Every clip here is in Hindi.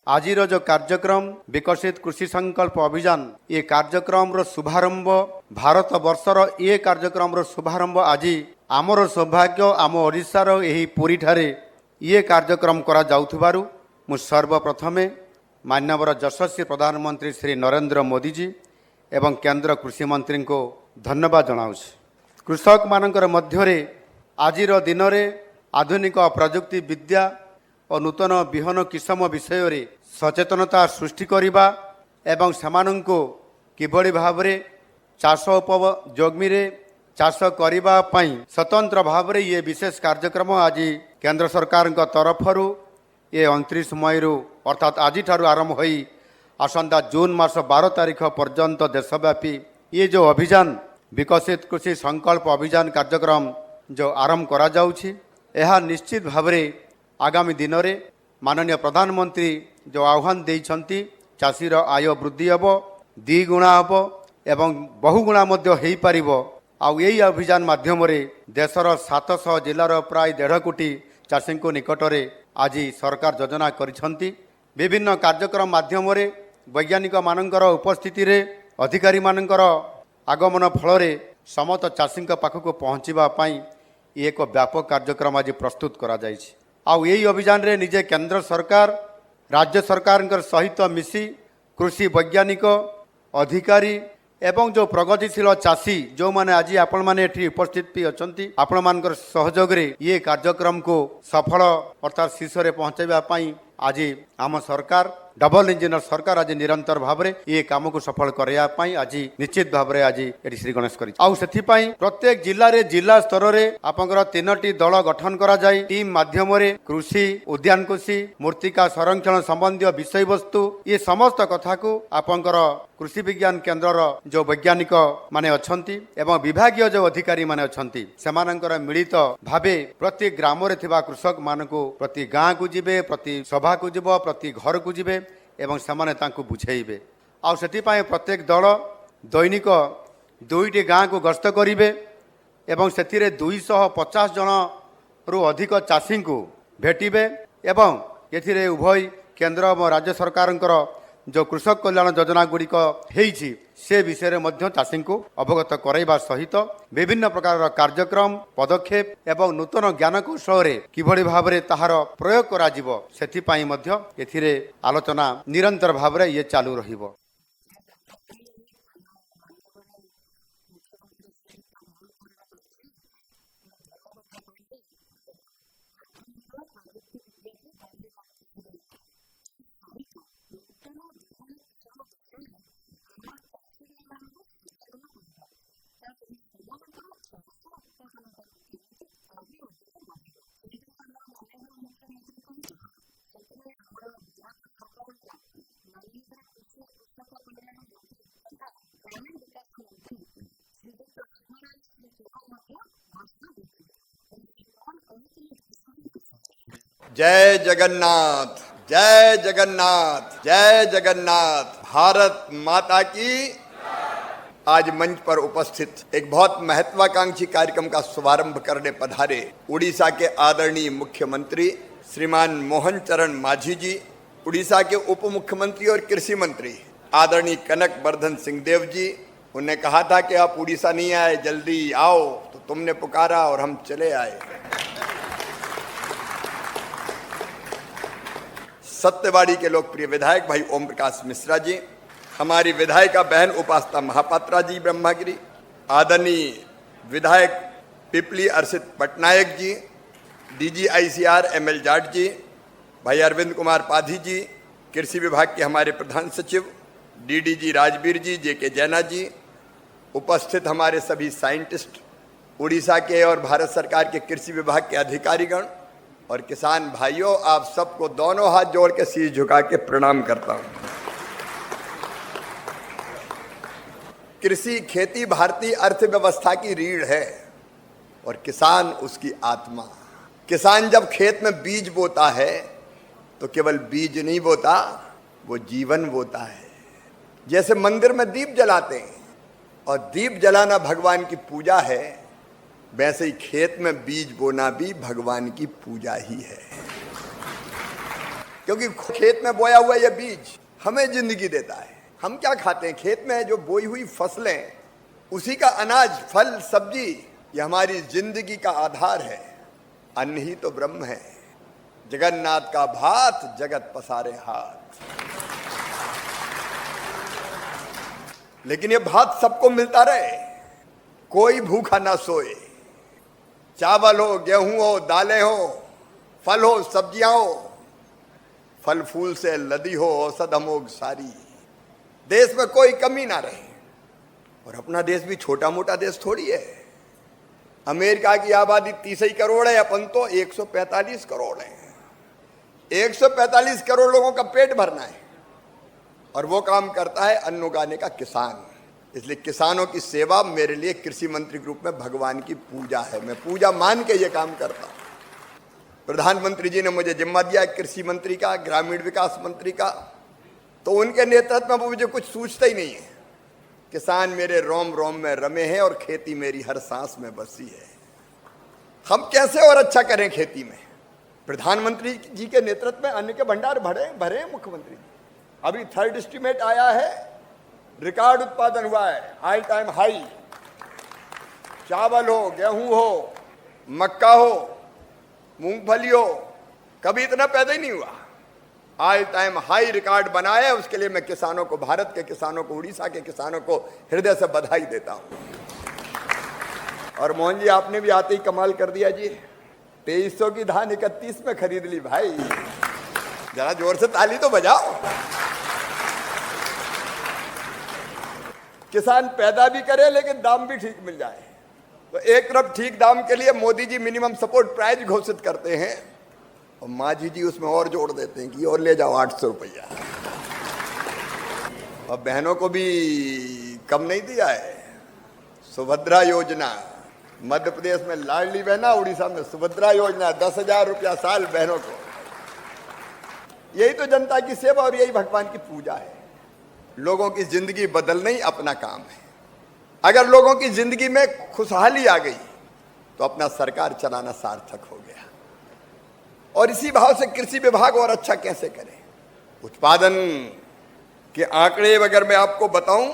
आजिर जो कार्यक्रम विकसित कृषि संकल्प अभियान ये कार्यक्रम रो शुभारंभ भारत वर्षर ये कार्यक्रम रो शुभारंभ आज आमर सौभाग्य आम ओडिशार यही पुरी ठारे ये कार्यक्रम करा जाउथबारु मु सर्वप्रथमे माननीय यशस्वी प्रधानमंत्री श्री नरेंद्र मोदी जी एवं केंद्र कृषि मंत्री को धन्यवाद जनाउछि। कृषक मानकर मध्यरे आजिर दिन रे आधुनिक प्रजुक्ति विद्या और नूतन बिहन किसम विषय रे सचेतनता सृष्टि करिबा एवं समानंको किभଳି भाबरे चाष उपयोगी रे चाष करिबा पई स्वतंत्र भाबरे ये विशेष कार्यक्रम आज केंद्र सरकार तरफरु ये 29 मई अर्थात आज ठारू आरंभ होई आसंता जून मास 12 तारीख पर्यंत देशव्यापी ये जो अभियान विकसित कृषि संकल्प अभियान कार्यक्रम जो आरंभ करा जाउछि यह निश्चित भाबरे आगामी दिन में माननीय प्रधानमंत्री जो आह्वान देइछंती चाषीर आय वृद्धि हेब द्विगुणा हेब एवं बहुगुणा मध्य हेई पारिबो। आउ यही अभियान माध्यम देशर 700 जिलार प्राय 1.5 कोटी चाषी निकट में आज सरकार योजना करिछंती। विभिन्न कार्यक्रम माध्यम वैज्ञानिक मानकर उपस्थिति रे अधिकारी मानकर आगमन फल समस्त चाषी पाखक पहुँचवा एक व्यापक कार्यक्रम आज प्रस्तुत करा जायछि। आउ यही अभियान रे निजे केंद्र सरकार राज्य सरकार सहित मिसी कृषि वैज्ञानिक अधिकारी एवं जो प्रगतिशील चाषी जो माने आज आपण माने एठी उपस्थित भी अछंती आपण मानकर सहयोग रे ये कार्यक्रम को सफल अर्थात शीर्ष रे पहुंचाइबा पई आज आम सरकार डबल इंजिनियर सरकार आज निरंतर भाव में ये काम को सफल करने आज निश्चित भाव में आज ये श्री गणेश कर प्रत्येक जिले रे जिला स्तर में आपंकर 3टी दल गठन करा जाय टीम माध्यम कृषि उद्यान कृषि मूर्तिका संरक्षण संबंधी विषय वस्तु ये समस्त कथा को आपंकर कृषि विज्ञान केन्द्र जो वैज्ञानिक माने अछंती एवं विभागीय जो अधिकारी माने अछंती सेमानंकर मिलित भावे प्रति ग्राम रे थिबा कृषक मानको प्रति गाँ को जिबे प्रति सभा को जिबो प्रति घर को जिबे एवं सेमाने तांको बुझेइबे। आउ सेतिपाई प्रत्येक दल दैनिक 2टी गाँ को गस्त करिवे एवं सेतिरे 250 जन रु अधिक चाषी को भेटिबे एवं एथिरे उभय केंद्र और राज्य सरकारंकर जो कृषक कल्याण योजना गुड़िक हेइछि से विषय में चाषी को अवगत कराइबा सहित विभिन्न प्रकार कार्यक्रम पदक्षेप एवं नूतन ज्ञान कौशल किभଳି भाव ताहार प्रयोग करा जिवो सेथिपाई मध्य एथिरे आलोचना निरंतर भाव में ये चालू रहिबो। जय जगन्नाथ जय जगन्नाथ जय जगन्नाथ। भारत माता की। आज मंच पर उपस्थित एक बहुत महत्वाकांक्षी कार्यक्रम का शुभारंभ करने पधारे उड़ीसा के आदरणीय मुख्यमंत्री श्रीमान मोहन चरण मांझी जी, उड़ीसा के उप मुख्यमंत्री और कृषि मंत्री आदरणीय कनक वर्धन सिंहदेव जी। उन्हें कहा था कि आप उड़ीसा नहीं आए, जल्दी आओ, तो तुमने पुकारा और हम चले आए। सत्यवाड़ी के लोकप्रिय विधायक भाई ओम प्रकाश मिश्रा जी, हमारी विधायिका बहन उपासना महापात्रा जी ब्रह्मागिरी, आदरणीय विधायक पिपली Arshit Patnaik ji, DG ICR ML Jat जी, भाई अरविंद कुमार पाधी जी, कृषि विभाग के हमारे प्रधान सचिव डीडीजी राजवीर जी, जेके जैना जी, उपस्थित हमारे सभी साइंटिस्ट, उड़ीसा के और भारत सरकार के कृषि विभाग के अधिकारीगण, और किसान भाइयों, आप सबको दोनों हाथ जोड़ के शीश झुका के प्रणाम करता हूं। कृषि खेती भारतीय अर्थव्यवस्था की रीढ़ है और किसान उसकी आत्मा। किसान जब खेत में बीज बोता है तो केवल बीज नहीं बोता, वो जीवन बोता है। जैसे मंदिर में दीप जलाते हैं और दीप जलाना भगवान की पूजा है, वैसे ही खेत में बीज बोना भी भगवान की पूजा ही है। क्योंकि खेत में बोया हुआ यह बीज हमें जिंदगी देता है। हम क्या खाते हैं? खेत में जो बोई हुई फसलें, उसी का अनाज, फल, सब्जी, ये हमारी जिंदगी का आधार है। अन्न ही तो ब्रह्म है। जगन्नाथ का भात जगत पसारे हाथ। लेकिन ये भात सबको मिलता रहे, कोई भूखा ना सोए। चावल हो, गेहूं हो, दालें हो, फल हो, सब्जियां हो, फल फूल से लदी हो औषध अमोघ सारी। देश में कोई कमी ना रहे। और अपना देश भी छोटा मोटा देश थोड़ी है। अमेरिका की आबादी 30 करोड़ है, अपन तो 145 करोड़ है। 145 करोड़ लोगों का पेट भरना है और वो काम करता है अन्न उगाने का किसान। इसलिए किसानों की सेवा मेरे लिए कृषि मंत्री के रूप में भगवान की पूजा है। मैं पूजा मान के ये काम करता हूं। प्रधानमंत्री जी ने मुझे जिम्मा दिया कृषि मंत्री का, ग्रामीण विकास मंत्री का, तो उनके नेतृत्व में मुझे कुछ सूझता ही नहीं है। किसान मेरे रोम रोम में रमे हैं और खेती मेरी हर सांस में बसी है। हम कैसे और अच्छा करें खेती में? प्रधानमंत्री जी के नेतृत्व में अन्न के भंडार भरे मुख्यमंत्री। अभी 3rd एस्टीमेट आया है, रिकॉर्ड उत्पादन हुआ है, ऑल टाइम हाई। चावल हो, गेहूं हो, मक्का हो, मूंगफली हो, कभी इतना पैदा ही नहीं हुआ। ऑल टाइम हाई रिकॉर्ड बनाया। उसके लिए मैं किसानों को, भारत के किसानों को, उड़ीसा के किसानों को हृदय से बधाई देता हूं। और मोहन जी, आपने भी आते ही कमाल कर दिया जी। 2300 की धान 31 में खरीद ली भाई। जरा जोर से ताली तो बजाओ। किसान पैदा भी करे लेकिन दाम भी ठीक मिल जाए। तो एक तरफ ठीक दाम के लिए Modi ji minimum support price घोषित करते हैं और माझी जी उसमें और जोड़ देते हैं कि और ले जाओ 800 रुपया। और बहनों को भी कम नहीं दिया है। सुभद्रा योजना, मध्य प्रदेश में लाडली बहना, उड़ीसा में सुभद्रा योजना, 10,000 रुपया साल बहनों को। यही तो जनता की सेवा और यही भगवान की पूजा है। लोगों की जिंदगी बदलना ही अपना काम है। अगर लोगों की जिंदगी में खुशहाली आ गई तो अपना सरकार चलाना सार्थक हो गया। और इसी भाव से कृषि विभाग और अच्छा कैसे करे? उत्पादन के आंकड़े अगर मैं आपको बताऊं,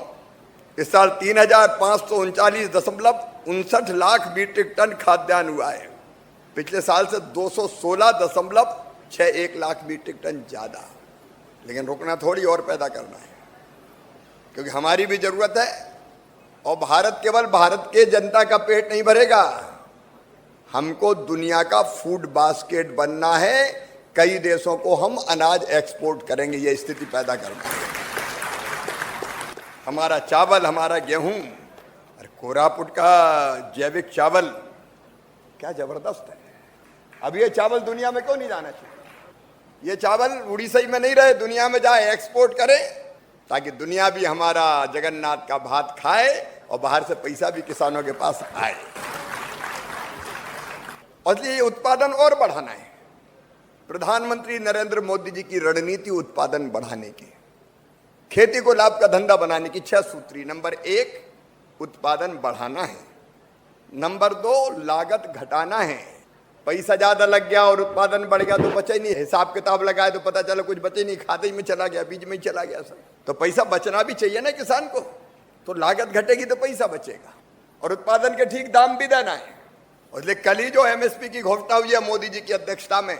इस साल 3,539.59 लाख मीट्रिक टन खाद्यान्न हुआ है। पिछले साल से 216.61 लाख मीट्रिक टन ज्यादा। लेकिन रुकना थोड़ी, और पैदा करना है, क्योंकि हमारी भी जरूरत है। और भारत केवल भारत के जनता का पेट नहीं भरेगा, हमको दुनिया का फूड बास्केट बनना है। कई देशों को हम अनाज एक्सपोर्ट करेंगे, ये स्थिति पैदा करना है। हमारा चावल, हमारा गेहूं और कोरापुट का जैविक चावल क्या जबरदस्त है। अब ये चावल दुनिया में क्यों नहीं जाना चाहिए? ये चावल उड़ीसा में नहीं रहे, दुनिया में जाए, एक्सपोर्ट करे, ताकि दुनिया भी हमारा जगन्नाथ का भात खाए और बाहर से पैसा भी किसानों के पास आए। और ये उत्पादन और बढ़ाना है। प्रधानमंत्री नरेंद्र मोदी जी की रणनीति उत्पादन बढ़ाने की, खेती को लाभ का धंधा बनाने की 6 सूत्री। नंबर 1 उत्पादन बढ़ाना है। नंबर 2 लागत घटाना है। पैसा ज्यादा लग गया और उत्पादन बढ़ गया तो बचा ही नहीं। हिसाब किताब लगाए तो पता चला कुछ बचे नहीं, खाते ही में चला गया, बीज में ही चला गया सब। तो पैसा बचना भी चाहिए ना किसान को। तो लागत घटेगी तो पैसा बचेगा और उत्पादन के ठीक दाम भी देना है। और इसलिए कल ही जो एमएसपी की घोषणा हुई है मोदी जी की अध्यक्षता में,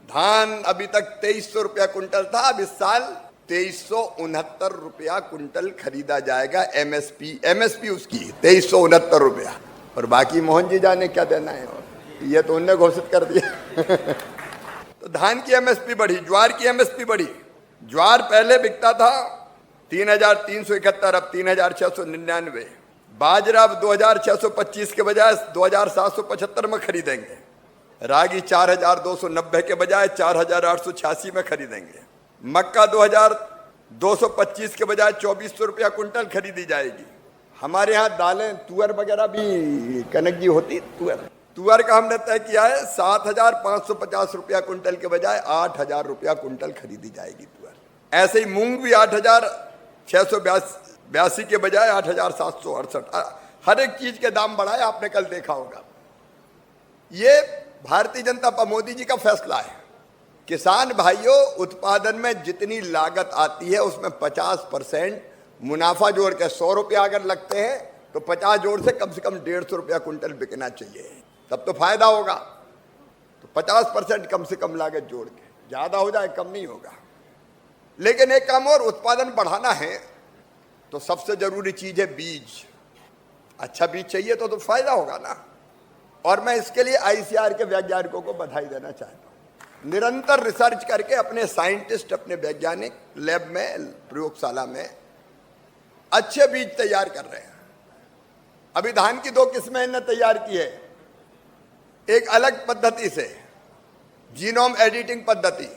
धान अभी तक 2300 रुपया कुंटल था, अब इस साल 2369 रुपया कुंटल खरीदा जाएगा। एमएसपी उसकी 2369 रुपया। और बाकी मोहन जी जाने क्या देना है, और ये तो उनने घोषित कर दिया। तो धान की एमएसपी बढ़ी, ज्वार की एमएसपी बढ़ी। ज्वार पहले बिकता था 3,371, अब 3,699। बाजरा अब 2,625 के बजाय 2,775 में खरीदेंगे। रागी 4,290 के बजाय 4,886 में खरीदेंगे। मक्का 2,225 के बजाय 2,400 रुपया कुंटल खरीदी जाएगी। हमारे यहाँ दालें तुअर वगैरह भी कनक जी होती, तुअर का हमने तय किया है 7,550 रुपया कुंटल के बजाय 8,000 रुपया कुंटल खरीदी जाएगी तुअर। ऐसे ही मूंग भी 8,682 के बजाय 8,768। हर एक चीज के दाम बढ़ाए, आपने कल देखा होगा। ये भारतीय जनता पार्टी मोदी जी का फैसला है। किसान भाइयों, उत्पादन में जितनी लागत आती है उसमें 50% मुनाफा जोड़ के 100 रुपया अगर लगते हैं तो 50 जोड़ से कम 150 रुपया कुंटल बिकना चाहिए, तब तो फायदा होगा। तो 50% कम से कम लागत जोड़ के, ज्यादा हो जाए कम नहीं होगा। लेकिन एक काम और, उत्पादन बढ़ाना है तो सबसे जरूरी चीज है बीज। अच्छा बीज चाहिए तो फायदा होगा ना। और मैं इसके लिए आईसीआर के वैज्ञानिकों को बधाई देना चाहता हूं। निरंतर रिसर्च करके अपने साइंटिस्ट, अपने वैज्ञानिक लैब में, प्रयोगशाला में अच्छे बीज तैयार कर रहे हैं। अभी धान की 2 किस्में इन्हें तैयार की है, एक अलग पद्धति से, जीनोम एडिटिंग पद्धति।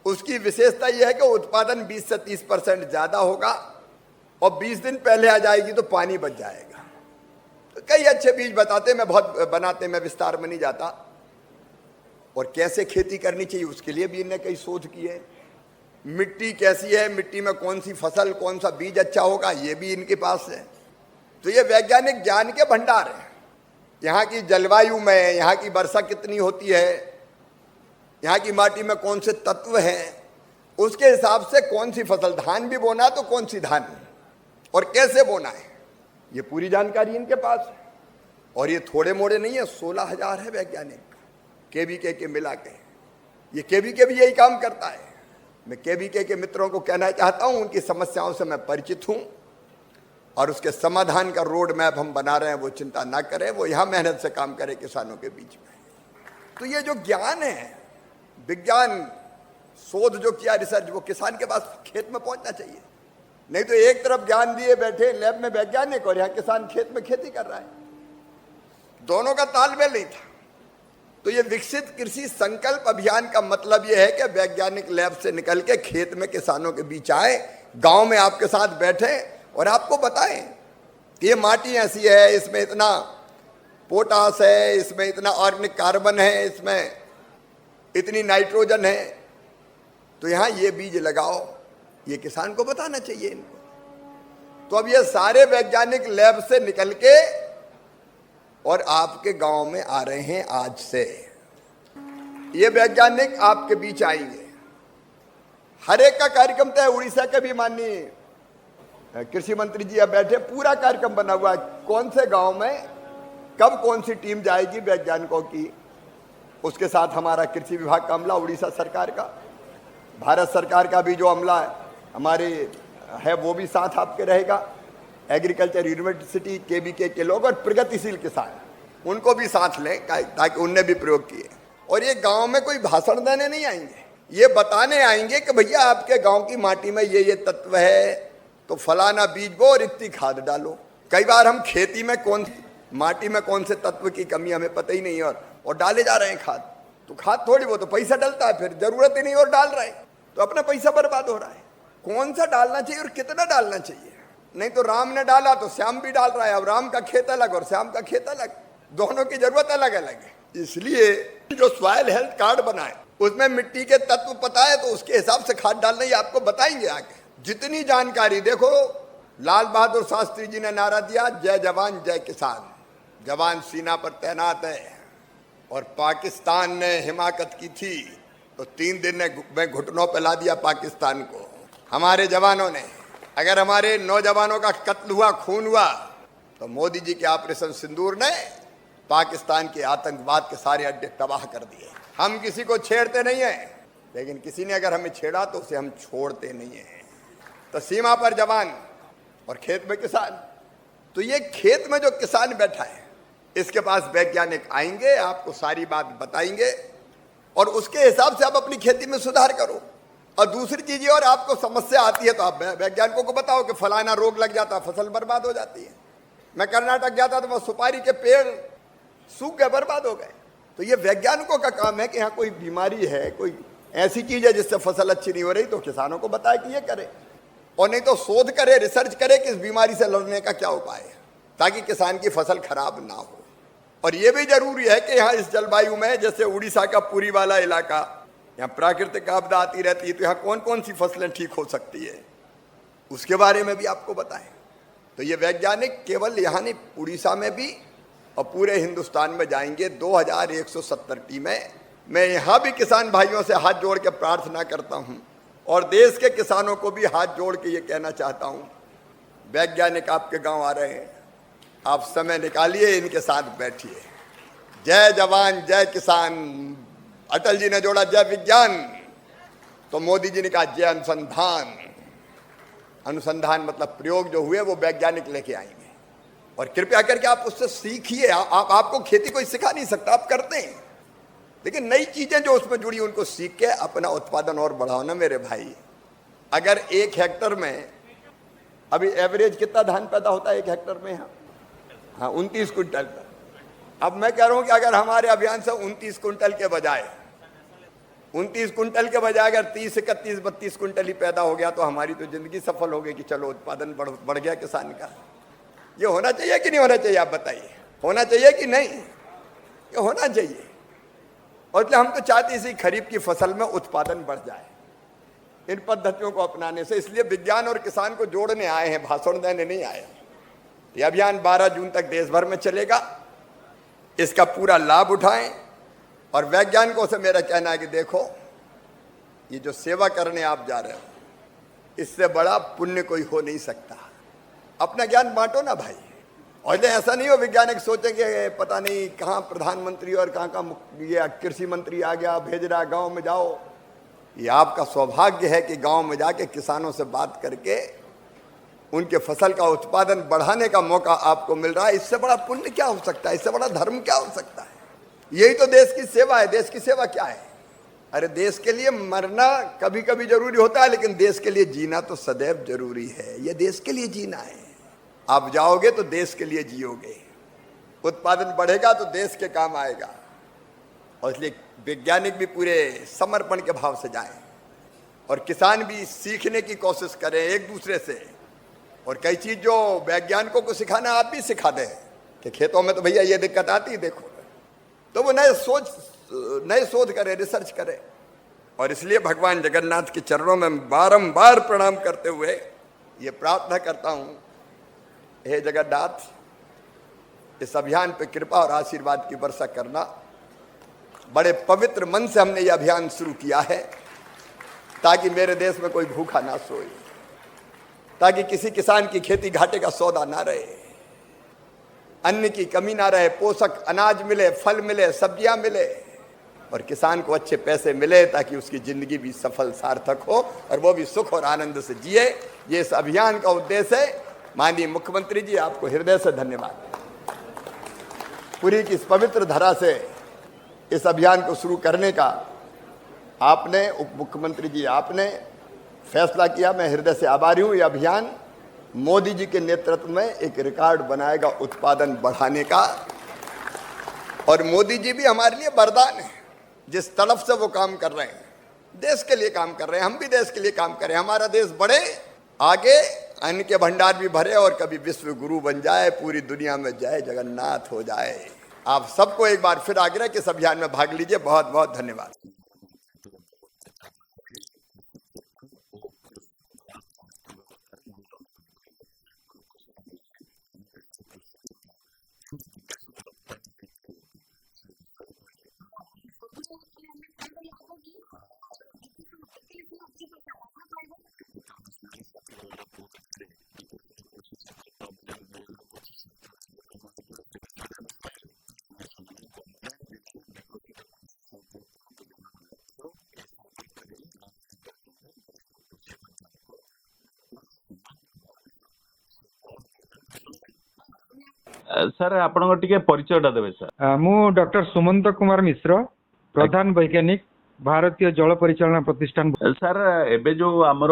उसकी विशेषता यह है कि उत्पादन 20 से 30% ज्यादा होगा और 20 दिन पहले आ जाएगी तो पानी बच जाएगा। तो कई अच्छे बीज बताते, मैं बहुत बनाते, मैं विस्तार में नहीं जाता। और कैसे खेती करनी चाहिए उसके लिए भी इन्हें कई शोध की है। मिट्टी कैसी है, मिट्टी में कौन सी फसल, कौन सा बीज अच्छा होगा, ये भी इनके पास है। तो ये वैज्ञानिक ज्ञान के भंडार है। यहाँ की जलवायु में, यहाँ की वर्षा कितनी होती है, यहाँ की माटी में कौन से तत्व हैं, उसके हिसाब से कौन सी फसल, धान भी बोना तो कौन सी धान और कैसे बोना है, ये पूरी जानकारी इनके पास है। और ये थोड़े मोड़े नहीं है, 16,000 है वैज्ञानिक केवीके के मिला के। ये केवीके भी यही काम करता है। मैं केवीके के मित्रों को कहना चाहता हूं, उनकी समस्याओं से मैं परिचित हूं और उसके समाधान का रोड मैप हम बना रहे हैं। वो चिंता ना करें, वो यहां मेहनत से काम करें किसानों के बीच में। तो ये जो ज्ञान है, विज्ञान शोध जो किया, रिसर्च, वो किसान के पास खेत में पहुंचना चाहिए। नहीं तो एक तरफ ज्ञान दिए बैठे लैब में वैज्ञानिक और यहाँ किसान खेत में खेती कर रहा है, दोनों का तालमेल नहीं था। तो ये विकसित कृषि संकल्प अभियान का मतलब ये है कि वैज्ञानिक लैब से निकल के खेत में किसानों के बीच आए, गांव में आपके साथ बैठे और आपको बताएं कि ये माटी ऐसी है, इसमें इतना पोटास है, इसमें इतना ऑर्गेनिक कार्बन है, इसमें इतनी नाइट्रोजन है, तो यहाँ ये बीज लगाओ। ये किसान को बताना चाहिए इनको। तो अब ये सारे वैज्ञानिक लैब से निकल के और आपके गांव में आ रहे हैं। आज से ये वैज्ञानिक आपके बीच आएंगे। हर एक का कार्यक्रम तय। उड़ीसा के भी माननीय कृषि मंत्री जी अब बैठे, पूरा कार्यक्रम बना हुआ है, कौन से गांव में कब कौन सी टीम जाएगी वैज्ञानिकों की। उसके साथ हमारा कृषि विभाग का अमला, उड़ीसा सरकार का, भारत सरकार का भी जो अमला है हमारे है, वो भी साथ आपके रहेगा। एग्रीकल्चर यूनिवर्सिटी केवीके के लोग और प्रगतिशील किसान, उनको भी साथ लें ताकि उनने भी प्रयोग किए। और ये गांव में कोई भाषण देने नहीं आएंगे, ये बताने आएंगे कि भैया आपके गांव की माटी में ये तत्व है, तो फलाना बीज बो और इतनी खाद डालो। कई बार हम खेती में माटी में कौन से तत्व की कमी हमें पता ही नहीं और डाले जा रहे हैं खाद। तो खाद थोड़ी, वो तो पैसा डलता है, फिर जरूरत ही नहीं और डाल रहे हैं, तो अपना पैसा बर्बाद हो रहा है। कौन सा डालना चाहिए और कितना डालना चाहिए। नहीं तो राम ने डाला तो श्याम भी डाल रहा है। अब राम का खेत अलग और श्याम का खेत अलग, दोनों की जरूरत अलग अलग है। इसलिए जो सॉइल हेल्थ कार्ड बनाए उसमें मिट्टी के तत्व पता है तो उसके हिसाब से खाद डालना, ही आपको बताएंगे आगे। जितनी जानकारी, देखो लाल बहादुर शास्त्री जी ने नारा दिया, जय जवान जय किसान। जवान सीना पर तैनात है और पाकिस्तान ने हिमाकत की थी तो 3 दिन में घुटनों पर ला दिया पाकिस्तान को हमारे जवानों ने। अगर हमारे नौजवानों का कत्ल हुआ, खून हुआ, तो मोदी जी के ऑपरेशन सिंदूर ने पाकिस्तान के आतंकवाद के सारे अड्डे तबाह कर दिए। हम किसी को छेड़ते नहीं हैं, लेकिन किसी ने अगर हमें छेड़ा तो उसे हम छोड़ते नहीं हैं। तो सीमा पर जवान और खेत में किसान। तो ये खेत में जो किसान बैठा है, इसके पास वैज्ञानिक आएंगे, आपको सारी बात बताएंगे और उसके हिसाब से आप अपनी खेती में सुधार करो। और दूसरी चीज, और आपको समस्या आती है तो आप वैज्ञानिकों को बताओ कि फलाना रोग लग जाता, फसल बर्बाद हो जाती है। मैं कर्नाटक गया था तो वह सुपारी के पेड़ सूख गए, बर्बाद हो गए। तो ये वैज्ञानिकों का काम है कि यहाँ कोई बीमारी है, कोई ऐसी चीज है जिससे फसल अच्छी नहीं हो रही, तो किसानों को बताए कि ये करे, और नहीं तो शोध करे, रिसर्च करे कि इस बीमारी से लड़ने का क्या उपाय है, ताकि किसान की फसल खराब ना हो। और ये भी जरूरी है कि यहाँ इस जलवायु में, जैसे उड़ीसा का पूरी वाला इलाका, यहाँ प्राकृतिक आपदा आती रहती है, तो यहाँ कौन कौन सी फसलें ठीक हो सकती है, उसके बारे में भी आपको बताएं। तो ये वैज्ञानिक केवल यहाँ नहीं, उड़ीसा में भी और पूरे हिंदुस्तान में जाएंगे। 2170 टीमें। मैं यहाँ भी किसान भाइयों से हाथ जोड़ के प्रार्थना करता हूँ, और देश के किसानों को भी हाथ जोड़ के ये कहना चाहता हूँ, वैज्ञानिक आपके गांव आ रहे हैं, आप समय निकालिए, इनके साथ बैठिए। जय जवान जय किसान। अटल जी ने जोड़ा जय विज्ञान, तो मोदी जी ने कहा जय अनुसंधान। अनुसंधान मतलब प्रयोग जो हुए वो वैज्ञानिक लेके आएंगे, और कृपया करके आप उससे सीखिए। आपको खेती कोई सिखा नहीं सकता, आप करते हैं, लेकिन नई चीजें जो उसमें जुड़ी उनको सीख के अपना उत्पादन और बढ़ाओ ना मेरे भाई। अगर 1 हेक्टर में अभी एवरेज कितना धान पैदा होता है 1 हेक्टर में? हाँ 29 कुंटल का। अब मैं कह रहा हूं कि अगर हमारे अभियान से 29 कुंटल के बजाय 30, 31, 32 कुंटल ही पैदा हो गया, तो हमारी तो जिंदगी सफल हो गई कि चलो उत्पादन बढ़ गया किसान का। ये होना चाहिए कि नहीं होना चाहिए? आप बताइए, होना चाहिए कि नहीं? ये होना चाहिए। और इसलिए हम तो चाहते इसी खरीफ की फसल में उत्पादन बढ़ जाए इन पद्धतियों को अपनाने से। इसलिए विज्ञान और किसान को जोड़ने आए हैं, भाषण देने नहीं आए। ये अभियान 12 जून तक देश भर में चलेगा, इसका पूरा लाभ उठाएं। और वैज्ञानिकों से मेरा कहना है कि देखो, ये जो सेवा करने आप जा रहे हो, इससे बड़ा पुण्य कोई हो नहीं सकता। अपना ज्ञान बांटो ना भाई। और ऐसा नहीं हो वैज्ञानिक सोचेंगे पता नहीं कहाँ प्रधानमंत्री और कहाँ का ये कृषि मंत्री आ गया, भेज रहा गांव में जाओ। ये आपका सौभाग्य है कि गांव में जाके किसानों से बात करके उनके फसल का उत्पादन बढ़ाने का मौका आपको मिल रहा है। इससे बड़ा पुण्य क्या हो सकता है? इससे बड़ा धर्म क्या हो सकता है? यही तो देश की सेवा है। देश की सेवा क्या है? अरे देश के लिए मरना कभी कभी जरूरी होता है, लेकिन देश के लिए जीना तो सदैव जरूरी है। ये देश के लिए जीना है। आप जाओगे तो देश के लिए जियोगे, उत्पादन बढ़ेगा तो देश के काम आएगा। और इसलिए वैज्ञानिक भी पूरे समर्पण के भाव से जाएं, और किसान भी सीखने की कोशिश करें एक दूसरे से। और कई चीज जो वैज्ञानिकों को सिखाना आप भी सिखा दें कि खेतों में तो भैया ये दिक्कत आती है, देखो, तो वो नए शोध करे, रिसर्च करे। और इसलिए भगवान जगन्नाथ के चरणों में बारंबार प्रणाम करते हुए ये प्रार्थना करता हूं, हे जगन्नाथ, इस अभियान पे कृपा और आशीर्वाद की वर्षा करना। बड़े पवित्र मन से हमने ये अभियान शुरू किया है, ताकि मेरे देश में कोई भूखा ना सोए, ताकि किसी किसान की खेती घाटे का सौदा ना रहे, अन्न की कमी ना रहे, पोषक अनाज मिले, फल मिले, सब्जियां मिले, और किसान को अच्छे पैसे मिले, ताकि उसकी जिंदगी भी सफल सार्थक हो और वो भी सुख और आनंद से जिए। ये इस अभियान का उद्देश्य है। माननीय मुख्यमंत्री जी, आपको हृदय से धन्यवाद। पूरी की इस पवित्र धरा से इस अभियान को शुरू करने का आपने, उप मुख्यमंत्री जी आपने फैसला किया। मैं हृदय से आभारी हूं। यह अभियान मोदी जी के नेतृत्व में एक रिकॉर्ड बनाएगा उत्पादन बढ़ाने का। और मोदी जी भी हमारे लिए वरदान है। जिस तड़फ से वो काम कर रहे हैं, देश के लिए काम कर रहे हैं, हम भी देश के लिए काम करें। हमारा देश बढ़े, आगे अन्न के भंडार भी भरे, और कभी विश्व गुरु बन जाए, पूरी दुनिया में जय जगन्नाथ हो जाए। आप सबको एक बार फिर आग्रह कि इस अभियान में भाग लीजिए। बहुत बहुत धन्यवाद। सर आपन टिके परिचयटा देबे सर। मु डॉक्टर सुमंत कुमार मिश्र, प्रधान वैज्ञानिक भारतीय जल परिचालन प्रतिष्ठान। सर एबे जो आमर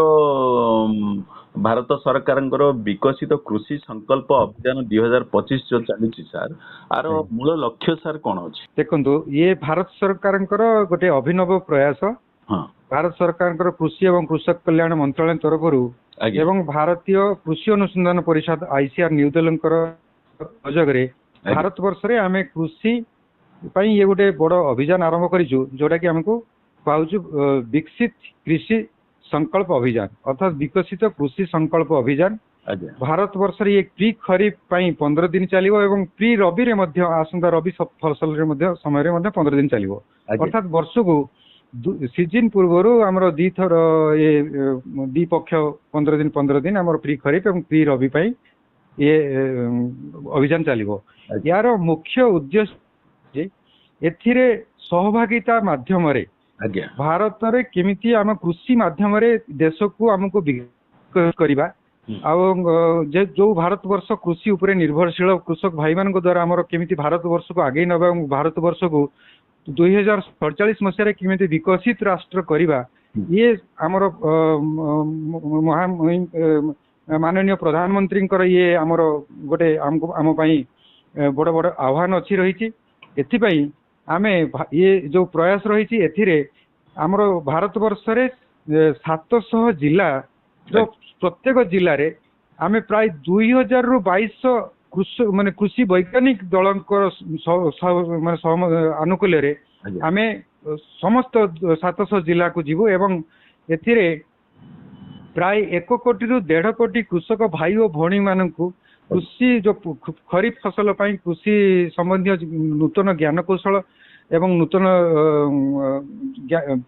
भारत सरकार विकसित कृषि संकल्प अभियान 2025 जो चली सर आर मूल लक्ष्य सर कौन अच्छे देखो ये भारत सरकार गोटे अभिनव प्रयास। हाँ भारत सरकार कृषि एवं कृषक कल्याण मंत्रालय तरफ एवं भारतीय कृषि अनुसंधान परिषद आईसीआर न्यू दिल्ली सहयोग भारत वर्ष रे आमे कृषि ये गोटे बड़ अभियान आरंभ करिछु जोटा कि हमको पाउछु विकसित कृषि संकल्प अभियान अर्थात विकसित कृषि संकल्प अभियान। भारत वर्ष रे एक प्री खरीफ 15 दिन चलिबो एवं प्री रबी रे मध्य आसंता रबी फसल रे मध्य समय रे मध्य 15 दिन चलिबो अर्थात वर्ष को सीजन पूर्व आमर दी थर ये दी पक्ष 15 दिन आमर प्री खरीफ एवं प्री रबी ये अभियान चलिबो। यार मुख्य उद्देश्य एथिरे सहभागिता माध्यम रे भारत रे केमिति आम कृषि माध्यम रे देश को हमको विकसित करबा जो भारत वर्ष कृषि उपरे निर्भरशील कृषक भाई मान द्वारा आमर केमिति भारत वर्ष को आगे नबा भारत वर्ष को 2047 मसीह केमिति विकसित राष्ट्र करबा ये आमर माननीय प्रधानमंत्री ये आमर गोटे आमको आम बड़ बड़ आह्वान अच्छी रही एथिपाई आमे ये जो प्रयास रही एथिरे आमर भारत वर्ष रे 700 जिला जो प्रत्येक जिले रे आमे प्राय 2000 रु 2200 माने कृषि वैज्ञानिक दल अनुकूल रे आमे समस्त 700 जिला को जीवु एवं एथिरे प्राय 1 कोटी रु 1.5 कोटी कृषक भाई और भौणी मानकु कृषि जो खरीफ फसल कृषि संबंधी नूतन ज्ञान कौशल एवं नूतन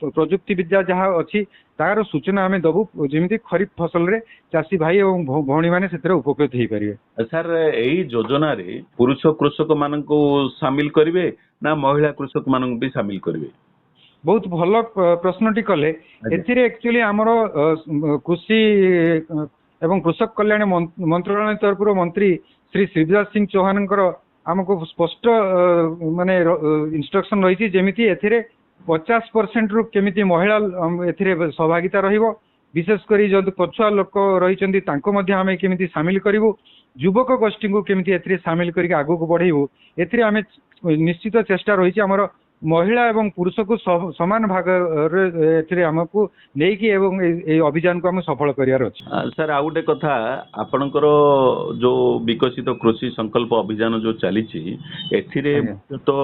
प्रजुक्ति विद्या जहाँ अच्छी तार सूचना आम दबु जमी खरीफ फसल रे चाषी भाई और भौणी मैंने से उपकृत हो पारे। सर यही योजना रे पुरुष कृषक मान सामिल करेंगे ना महिला कृषक मान भी सामिल करेंगे? बहुत भल प्रश्नटी कले एक्चुअली आमर कृषि एवं कृषक कल्याण मंत्रालय तरफ मंत्री श्री शिवराज सिंह चौहान आमको स्पष्ट माने इंस्ट्रक्शन रही जेमिति एथिरे 50% रु केमिति महिला एथिरे सहभागिता रहिबो विशेषकर जो पछुआ लोक रही आम केमिति सामिल करूँ युवक गोष्ठी को केमिति एथिरे सामिल करके आगू को बढ़ेबू एथिरे आम निश्चित चेष्टा रही आमर महिला एवं पुरुष को समान भाग हमको नहीं एवं अभियान को हम सफल करियार अछि। सर आ गोटे कथा आपनकर जो विकसित कृषि संकल्प अभियान जो चली एथिरे तो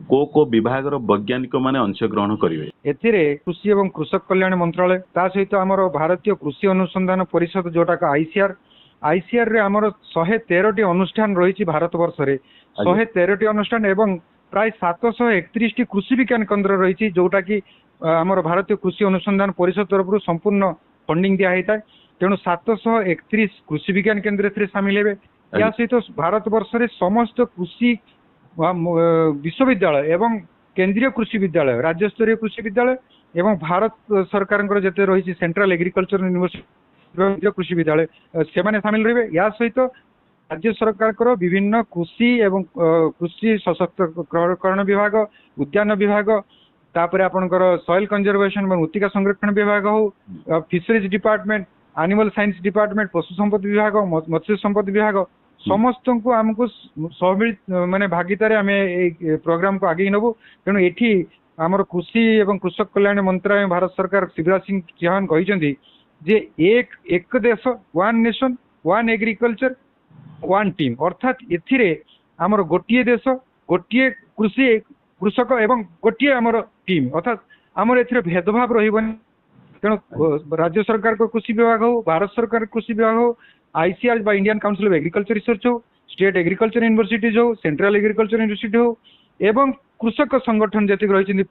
को विभाग रो वैज्ञानिक माने अंशग्रहण करिवे? एथिरे कृषि एवं कृषक कल्याण मंत्रालय ता सहित आमर भारतीय कृषि अनुसंधान परिषद जोटा का आईसीआर रे आमर 113 अनुष्ठान रही भारत वर्ष रे 113 अनुष्ठान एवं प्राय 731 कृषि विज्ञान केन्द्र रही जोटा कि आमर भारतीय कृषि अनुसंधान परिषद तरफ संपूर्ण फंडिंग दिया होता है तेणु 731 कृषि विज्ञान केन्द्र सामिल हेबे। या सहित भारत वर्ष रे समस्त कृषि विश्वविद्यालय एवं केंद्रीय कृषि विद्यालय राज्य स्तरीय कृषि विद्यालय एवं भारत सरकार जते रही सेंट्रल एग्रीकल्चर यूनिवर्सिटी कृषि विद्यालय से माने सामिल रहे। या सहित राज्य सरकार विभिन्न कृषि एवं कृषि सशक्तिकरण विभाग उद्यान विभाग तापर आपनकर सॉइल कंजर्वेशन और मृत्तिका संरक्षण विभाग हो fisheries department animal science department पशु संपद विभाग मत्स्य संपद विभाग समस्त को आमको सम्मिलित माने भागीदारी आम प्रोग्राम को आगे नबू। तेणु एठी आमर कृषि एवं कृषक कल्याण मंत्रालय भारत सरकार शिवराज सिंह चौहान कहते जे एक देश one nation one agriculture one team अर्थात एथिरे आमर गोटिए देश गोटिए कृषि कृषक एवं गोटिए आमर टीम अर्थात आमर एथिरे भेदभाव रहिबनी। तेणु राज्य सरकार को कृषि विभाग हो भारत सरकार कृषि विभाग हो आईसीआर बा Indian council of agriculture research हो स्टेट एग्रीकल्चर यूनिवर्सिटीज हो सेंट्रल एग्रीकल्चर यूनिवर्सिटी हो एवं कृषक संगठन जति रही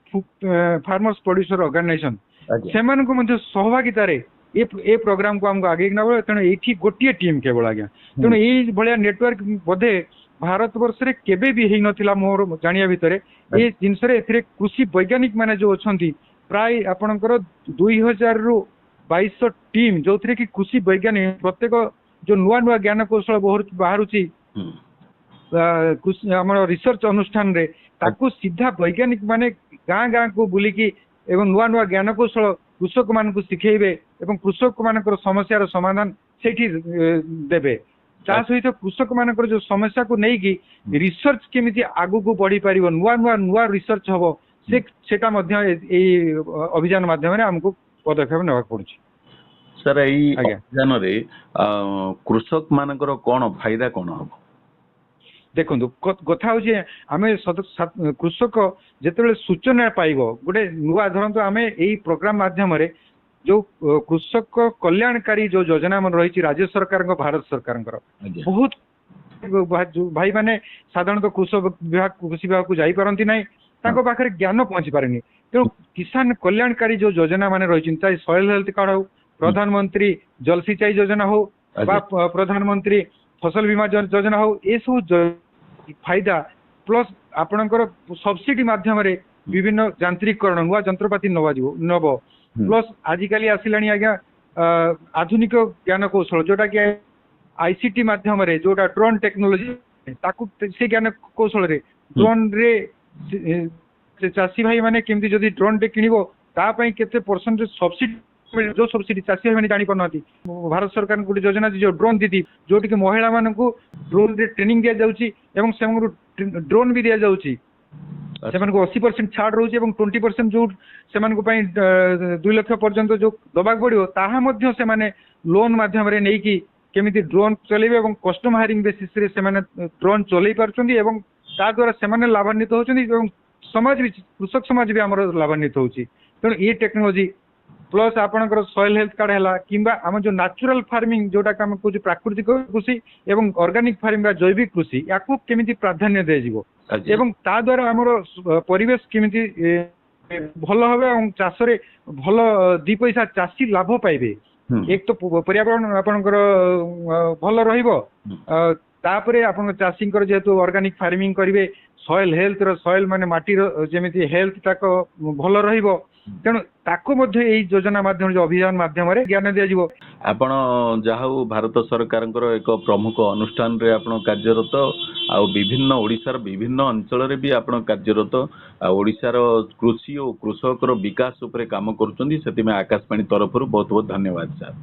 फार्मर्स प्रोड्यूसर ऑर्गेनाइजेशन से सहभागिता ए प्रोग्राम को हमको आगे नब। तेणु ये गोटे टीम केवल आज्ञा तेणु यही भाया नेटवर्क बोधे भारत वर्ष रे केबे भी हेई नथिला मोर जानिया भितरे ए जिनस रे एथिरे कृषि वैज्ञानिक माने जो अछंती प्राय आपनकर 2000 रु 2200 टीम जो थरे कि कृषि वैज्ञानिक प्रत्येक जो नुआ नुआ ज्ञान कौशल बाहरुची कृषि हमर रिसर्च अनुष्ठान रे ताकू सीधा वैज्ञानिक माने ଗାଁ ଗାଁକୁ ବୁଲିକି ଏବଂ ନୂଆ ନୂଆ ଜ୍ଞାନ କୌଶଳ କୃଷକ ମାନଙ୍କୁ ଶିଖେଇବେ ଏବଂ କୃଷକ ମାନଙ୍କର ସମସ୍ୟାର ସମାଧାନ ସେଇଠି ଦେବେ। ତା ସହିତ କୃଷକ ମାନଙ୍କର ଯୋଉ ସମସ୍ୟାକୁ ନେଇକି ରିସର୍ଚ୍ଚ କେମିତି ଆଗକୁ ବଢି ପାରିବ, ନୂଆ ନୂଆ ନୂଆ ରିସର୍ଚ୍ଚ ହବ, ସେଟା ମଧ୍ୟ ଏଇ ଅଭିଯାନ ମାଧ୍ୟମରେ ଆମକୁ ପଦକ୍ଷେପ ନେବାକୁ ପଡୁଛି। ସାର୍ ଏଇ ଆଜ୍ଞା। ଅଭିଯାନରେ କୃଷକ ମାନଙ୍କର କଣ ଫାଇଦା କଣ ହବ? ଦେଖନ୍ତୁ କଥା ହଉଛି ଆମେ କୃଷକ ଯେତେବେଳେ ସୂଚନା ପାଇବ, ଗୋଟେ ନୂଆ ଧରନ୍ତୁ ଆମେ ଏଇ ପ୍ରୋଗ୍ରାମ ମାଧ୍ୟମରେ ଯୋଉ କୃଷକ କଲ୍ୟାଣକାରୀ ଯୋଉ ଯୋଜନା ଆମର ରହିଛି ରାଜ୍ୟ ସରକାରଙ୍କ, ଭାରତ ସରକାରଙ୍କର, ଆଜ୍ଞା। ବହୁତ ଭାଇ ମାନେ ସାଧାରଣତଃ କୃଷି ବିଭାଗକୁ ଯାଇପାରନ୍ତି ନାହିଁ, ତାଙ୍କ ପାଖରେ ଜ୍ଞାନ ପହଞ୍ଚି ପାରେନି। ତେଣୁ କିଷାନ କଲ୍ୟାଣକାରୀ ଯୋଉ ଯୋଜନା ମାନେ ରହିଛନ୍ତି, ଚାहे ସଏଲ ହେଲ୍ଥ କାର୍ଡ ହଉ, ପ୍ରଧାନମନ୍ତ୍ରୀ ଜଳ ସିଞ୍ଚାଇ ଯୋଜନା ହଉ ବା ପ୍ରଧାନମନ୍ତ୍ରୀ ଫସଲ ବୀମା ଯୋଜନା ହଉ, ଏସବୁ ଫାଇଦା ପ୍ଲସ ଆପଣଙ୍କର ସବସିଡି ମାଧ୍ୟମରେ ବିଭିନ୍ନ ଯାନ୍ତ୍ରିକରଣ, ନୂଆ ଯନ୍ତ୍ରପାତି ନବ, ପ୍ଲସ ଆଜିକାଲି ଆସିଲାଣି ଆଜ୍ଞା ଆଧୁନିକ ଜ୍ଞାନ କୌଶଳ ଯୋଉଟା କି ଆଇସିଟି ମାଧ୍ୟମରେ, ଯୋଉଟା ଡ୍ରୋନ୍ ଟେକ୍ନୋଲୋଜି, ତାକୁ ସେ ଜ୍ଞାନ କୌଶଳରେ ଡ୍ରୋନ ରେ ଚାଷୀ ଭାଇ ମାନେ କେମିତି ଯଦି ଡ୍ରୋନ୍ ଟେ କିଣିବ ତା ପାଇଁ କେତେ ପରସେଣ୍ଟ ସବସିଡି, ଯୋଉ ସବସିଡି ଚାଷୀ ଭାଇ ମାନେ ଜାଣିପାରୁନାହାନ୍ତି। ଭାରତ ସରକାର ଗୋଟେ ଯୋଜନା ଅଛି ଯୋଉ ଡ୍ରୋନ୍ ଦିଦି, ଯୋଉଠିକି ମହିଳା ମାନଙ୍କୁ ଡ୍ରୋନ୍ ରେ ଟ୍ରେନିଂ ଦିଆଯାଉଛି ଏବଂ ସେମାନଙ୍କୁ ଡ୍ରୋନ୍ ବି ଦିଆଯାଉଛି। ସେମାନଙ୍କୁ 80% ଛାଡ ରହୁଛି ଏବଂ 20% ଯୋଉ ସେମାନଙ୍କ ପାଇଁ 2 ଲକ୍ଷ ପର୍ଯ୍ୟନ୍ତ ଯୋଉ ଦବାକୁ ପଡିବ, ତାହା ମଧ୍ୟ ସେମାନେ ଲୋନ ମାଧ୍ୟମରେ ନେଇକି କେମିତି ଡ୍ରୋନ୍ ଚଲେଇବେ ଏବଂ କଷ୍ଟମ ହାୟରିଂ ବେସିସ୍ ରେ ସେମାନେ ଡ୍ରୋନ୍ ଚଲେଇ ପାରୁଛନ୍ତି ଏବଂ ତା ଦ୍ୱାରା ସେମାନେ ଲାଭାନ୍ୱିତ ହଉଛନ୍ତି ଏବଂ ସମାଜ ବି, କୃଷକ ସମାଜ ବି ଆମର ଲାଭାନ୍ୱିତ ହଉଛି। ତେଣୁ ଏ ଟେକ୍ନୋଲୋଜି ପ୍ଲସ ଆପଣଙ୍କର ସଏଲ ହେଲ୍ଥ କାର୍ଡ ହେଲା କିମ୍ବା ଆମ ଯୋଉ ନ୍ୟାଚୁରାଲ ଫାର୍ମିଂ ଯୋଉଟାକୁ ଆମେ କହୁଛୁ ପ୍ରାକୃତିକ କୃଷି ଏବଂ ଅର୍ଗାନିକ ଫାର୍ମିଂ ବା ଜୈବିକ କୃଷି, ୟାକୁ କେମିତି ପ୍ରାଧାନ୍ୟ ଦିଆଯିବ ଏବଂ ତା ଦ୍ୱାରା ଆମର ପରିବେଶ କେମିତି ଭଲ হবে ଏବଂ ଚାଷରେ ଭଲ 2 ପଇସା ଚାଷୀ ଲାଭ ପାଇବେ। ଏକ ତ ପର୍ୟାବରଣ ଆପଣଙ୍କର ଭଲ ରହିବ, ତାପରେ ଆପଣଙ୍କ ଚାଷୀଙ୍କର ଯେହେତୁ ଅର୍ଗାନିକ ଫାର୍ମିଂ କରିବେ, ସଏଲ ହେଲ୍ଥ ର, ସଏଲ ମାନେ ମାଟିର ଯେମିତି ହେଲ୍ଥ ତାକ ଭଲ ରହିବ, ତେଣୁ ତାକୁ ମଧ୍ୟ ଏଇ ଯୋଜନା ମାଧ୍ୟମରେ, ଯୋଉ ଅଭିଯାନ ମାଧ୍ୟମରେ ଜ୍ଞାନ ଦିଆଯିବ। ଆପଣ ଯାହା ହଉ ଭାରତ ସରକାରଙ୍କର ଏକ ପ୍ରମୁଖ ଅନୁଷ୍ଠାନରେ ଆପଣ କାର୍ଯ୍ୟରତ, ଆଉ ବିଭିନ୍ନ ଓଡ଼ିଶାର ବିଭିନ୍ନ ଅଞ୍ଚଳରେ ବି ଆପଣ କାର୍ଯ୍ୟରତ, ଆଉ ଓଡ଼ିଶାର କୃଷି ଓ କୃଷକର ବିକାଶ ଉପରେ କାମ କରୁଛନ୍ତି, ସେଥିପାଇଁ ଆକାଶବାଣୀ ତରଫରୁ ବହୁତ ବହୁତ ଧନ୍ୟବାଦ ସାର୍।